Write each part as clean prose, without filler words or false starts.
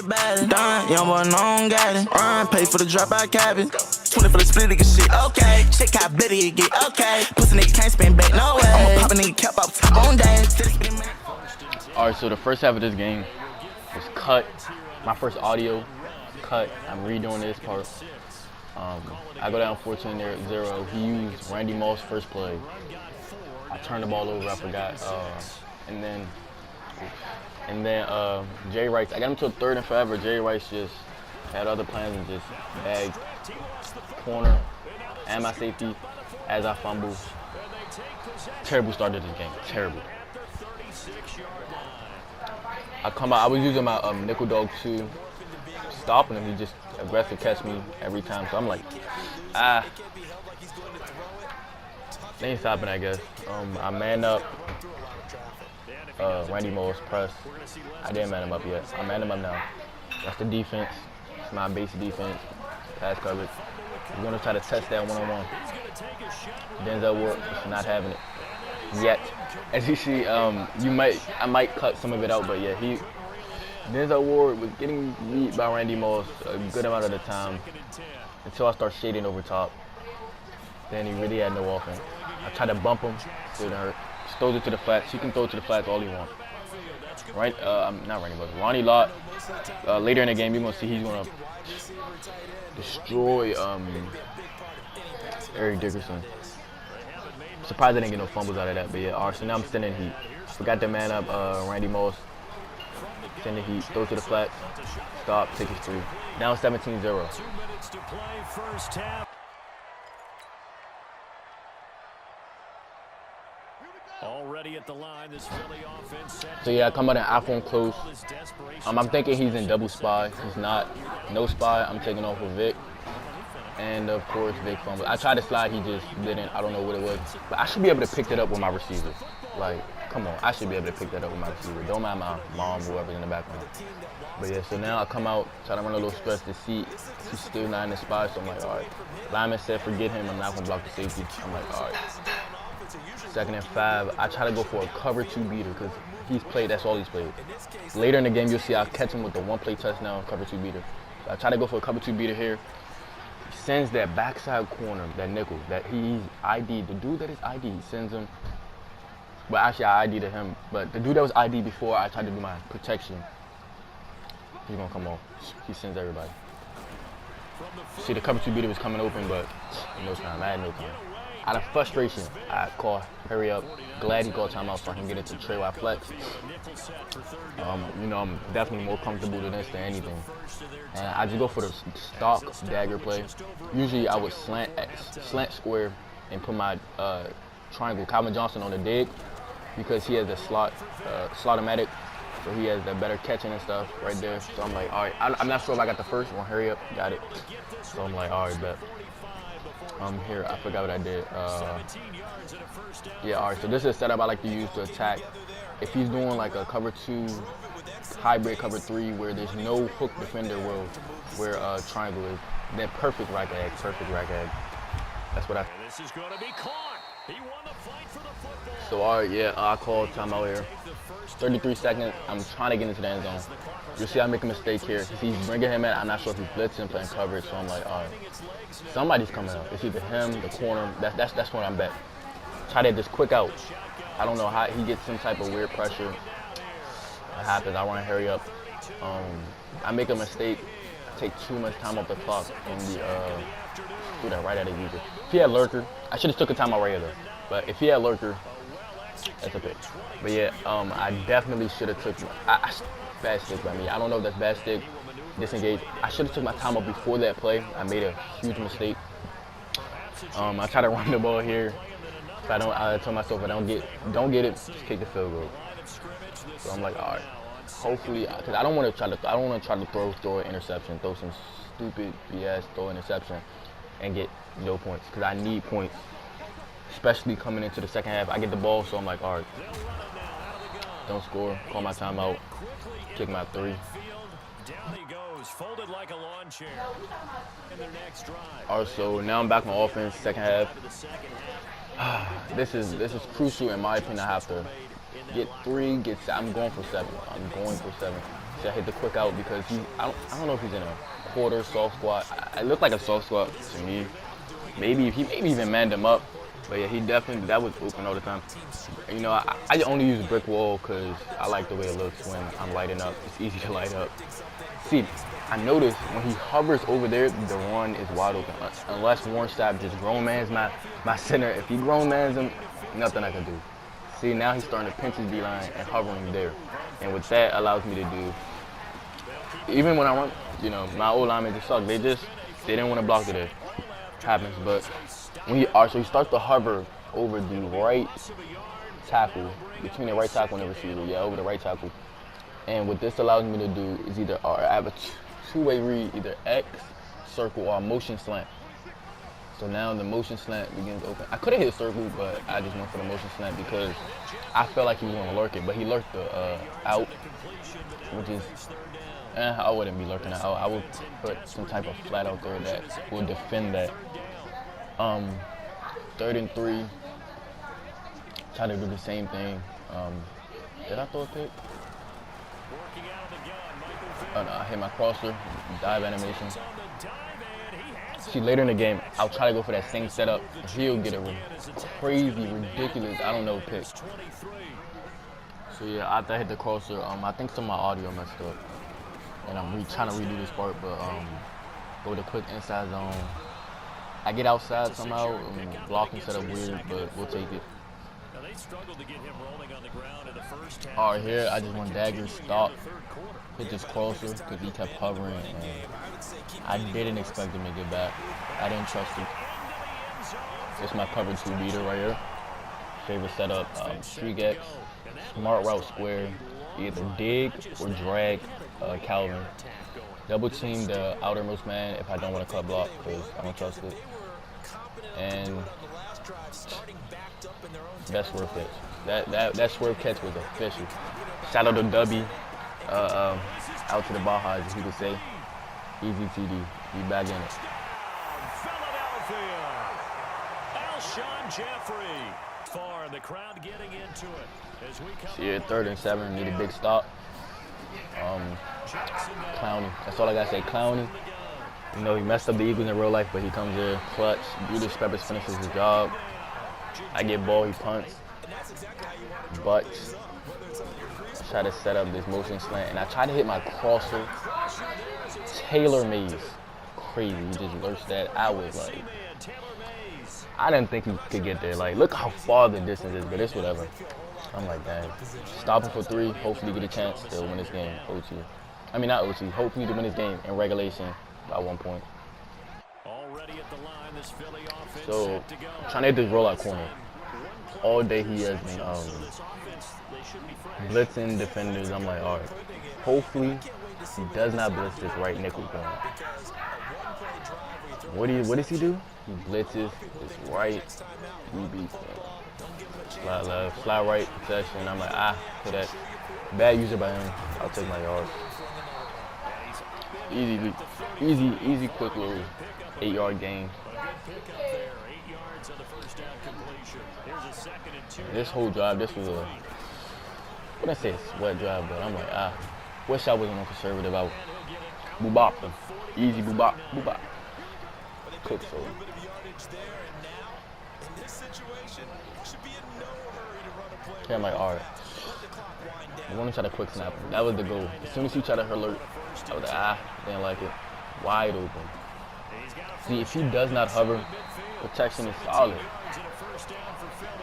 it bad. Done, young boy, no one got it. Run, pay for the dropout cabin. 20 for the split, nigga shit, okay. Check how bitty it get, okay. Pussy nigga can't spin back, no way. I'ma pop a nigga cap up on day. Alright, so the first half of this game was cut. My first audio cut. I'm redoing this part. I go down 14-0. He used Randy Moss first play. I turned the ball over, I forgot. And then Jerry Rice, I got him to a 3rd and forever. Jerry Rice just had other plans and just bagged corner and my safety as I fumbled. Terrible start to this game, terrible. I come out, I was using my nickel dog too, stopping him. He just aggressive catch me every time. So I'm like, they ain't stopping, I guess. I man up. Randy Moss press. I didn't man him up yet. I man him up now. That's the defense. It's my basic defense. Pass coverage. We're gonna try to test that one-on-one. Denzel Ward is not having it yet. As you see, I might cut some of it out, but yeah, Denzel Ward was getting beat by Randy Moss a good amount of the time until I start shading over top. Then he really had no offense. I tried to bump him, still didn't hurt. Just throws it to the flats. You can throw it to the flats all you want. Right? Not Randy Moss. Ronnie Lott. Later in the game, you're gonna see he's gonna destroy Eric Dickerson. Surprised I didn't get no fumbles out of that, but yeah, alright, so now I'm sending heat. Forgot to man up Randy Moss. Send the heat, throw to the flats, stop, take his 3. Down 17-0. Already at the line, this Philly offense. So yeah, I come out in iPhone close. I'm thinking he's in double spy. He's not. No spy. I'm taking off with Vick. And of course, Vick fumble. I tried to slide, he just didn't. I don't know what it was. But I should be able to pick that up with my receiver. Like, come on, I should be able to pick that up with my receiver. Don't mind my mom, whoever's in the background. But yeah, so now I come out, try to run a little stretch to see he's still not in the spy. So I'm like, all right. Lineman said, forget him. I'm not going to block the safety. I'm like, all right. 2nd and 5. I try to go for a cover 2 beater because he's played. That's all he's played. Later in the game, you'll see I catch him with the 1-play touchdown cover 2 beater. So I try to go for a cover 2 beater here. He sends that backside corner, that nickel, that he's ID. The dude that is ID, he sends him. Well, actually, I ID'd him. But the dude that was ID before I tried to do my protection, he's going to come off. He sends everybody. See, the cover 2 beater was coming open, but no time. I had no time. Out of frustration, I call, hurry up. Glad he called timeout so I can get into Trey Y flex. You know, I'm definitely more comfortable than this than anything. And I just go for the stock dagger play. Usually I would slant square and put my triangle Calvin Johnson on the dig because he has a slot-o-matic, so he has the better catching and stuff right there. So I'm like, all right, I'm not sure if I got the first one. Hurry up, got it. So I'm like, all right, bet. Here, I forgot what I did. Yeah, all right, so this is a setup I like to use to attack. If he's doing like a cover 2, hybrid cover 3, where there's no hook defender where triangle is, then perfect rack egg. That's what I. This is going to be caught. He won the fight for the football. So all right, yeah, I called timeout here. 33 seconds. I'm trying to get into the end zone. You'll see I make a mistake here. He's bringing him in. I'm not sure if he's blitzing, playing coverage. So I'm like, all right, somebody's coming up. It's either him, the corner. That's what I'm betting. Try to just quick out. I don't know how he gets some type of weird pressure. It happens. I want to hurry up. I make a mistake. I take too much time off the clock and do that right at a user. If he had lurker, I should have took a timeout right here though. But if he had lurker, that's a pick. But yeah, I definitely should have took. Bad stick by me. I don't know if that's bad stick. Disengage. I should have took my time up before that play. I made a huge mistake. I try to run the ball here. If I told myself if I don't get it, just kick the field goal. So I'm like, all right. Hopefully, because I don't want to try to throw an interception, throw some stupid BS, throw an interception, and get no points. Because I need points, especially coming into the second half. I get the ball, so I'm like, all right. Don't score. Call my timeout. Kick my 3. Down he goes, folded like a lawn chair. In their next drive. All right, so now I'm back on offense, second half. This is crucial in my opinion. I have to get 3, I'm going for 7. So I hit the quick out because I don't know if he's in a quarter soft squat. It looked like a soft squat to me. Maybe even manned him up. But yeah, he definitely, that was open all the time. You know, I only use brick wall because I like the way it looks when I'm lighting up. It's easy to light up. See, I noticed when he hovers over there, the run is wide open. Unless Warren Sapp just grown man's my center. If he grown man's him, nothing I can do. See, now he's starting to pinch his D-line and hovering there. And with that, allows me to do, even when I run, you know, my old linemen just suck. They didn't want to block it there. Happens, but when so he starts to hover over the right tackle, between the right tackle and the receiver, yeah, over the right tackle. And what this allows me to do is either I have a two-way read, either X, circle, or motion slant. So now the motion slant begins to open. I could have hit circle, but I just went for the motion slant because I felt like he was going to lurk it, but he lurked the out, which is, I wouldn't be lurking out. I would put some type of flat out there that will defend that. 3rd and 3, try to do the same thing. Did I throw a pick? Oh no, I hit my crosser, dive animation. See, later in the game, I'll try to go for that same setup. He'll get a crazy, ridiculous, I don't know, pick. So yeah, after I hit the crosser, I think some of my audio messed up. And I'm trying to redo this part, but go to quick inside zone. I get outside somehow, blocking set up weird, but we'll take it. All right, here I just want dagger, stop, hit this crosser because he kept hovering, and I didn't expect him to get back. I didn't trust him. It's my cover 2 beater right here. Favorite setup, streak X, smart route square, either dig or drag Calvin. Double team the outermost man if I don't want to cut block because I don't trust it. And that swerve catch. That swerve catch was official. Shout out to W. Out to the Baja, as you could say. Easy TD. We back in it. Philadelphia. Alshon Jeffrey. Far the crowd getting into it as we come. Yeah, 3rd and 7. Need a big stop. Clowney. That's all I gotta say. Clowney. You know, he messed up the Eagles in real life, but he comes in clutch. Julius Peppers finishes his job. I get ball, he punts. But I try to set up this motion slant, and I try to hit my crosser. Taylor Mays. Crazy. He just lurched that. I was like, I didn't think he could get there. Like, look how far the distance is, but it's whatever. I'm like, dang. Stop him for 3. Hopefully get a chance to win this game. OT. I mean, not OT. Hopefully to win this game in regulation by 1 point. So, trying to hit this rollout corner. All day he has been blitzing defenders. I'm like, all right. Hopefully he does not blitz this right nickel corner. What does he do? He blitzes this right. He beats him. Slide left, slide right, possession. I'm like, for that. Bad user by him. I'll take my yards. Easy, quick little 8-yard gain. This whole drive, this was I wouldn't say a sweat drive, but I'm like, wish I wasn't on conservative. I boobop them. Easy boobop. Cook so. Okay, I'm like, all right. I want to try to quick snap him. That was the goal. As soon as he tried to alert, I was like, didn't like it. Wide open. See, if he does not hover, protection is solid.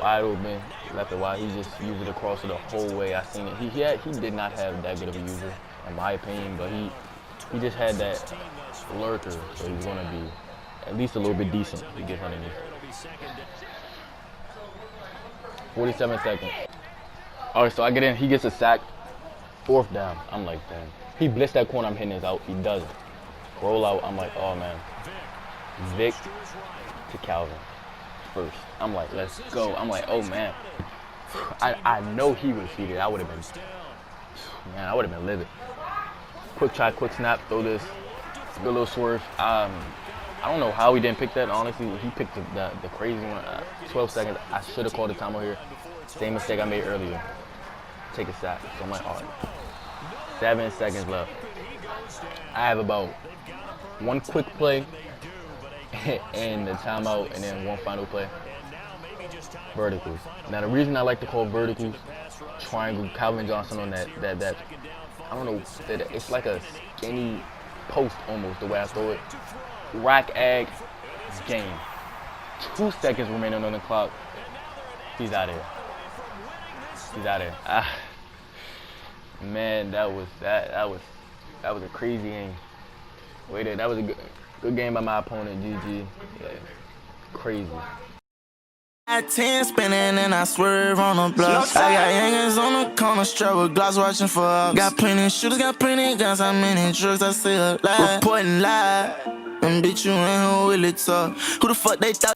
Wide open, left it wide. He just used it across the whole way. I seen it. He did not have that good of a user, in my opinion, but he just had that lurker, so he's gonna be at least a little bit decent to get underneath. 47 seconds. All right, so I get in. He gets a sack. 4th down. I'm like, damn. He blitzed that corner. I'm hitting his out. He doesn't. Roll out. I'm like, oh man. Vick to Calvin. First. I'm like, let's go. I'm like, oh man. I know he would have feeded. I would have been livid. Quick try, quick snap, throw this. Good little swerve. I don't know how he didn't pick that. Honestly, he picked the crazy one. 12 seconds. I should have called the timeout here. Same mistake I made earlier. Take a sack. So I'm like, all right. 7 seconds left. I have about one quick play and the timeout, and then one final play. Verticals. Now the reason I like to call verticals triangle, Calvin Johnson on that I don't know, it's like a skinny post almost the way I throw it. Rack egg game. 2 seconds remaining on the clock. He's out of here. He's out of here. Man, that was a crazy game. Wait there, that was a good game by my opponent, GG. Yeah, crazy. At 10 spinning and I swerve on the block. I got youngins on the corner, strap with glass watching for us. Got plenty shooters, got plenty guns, how many drugs I still alive. Reporting live, and bitch you ain't who really talk. Who the fuck they thought?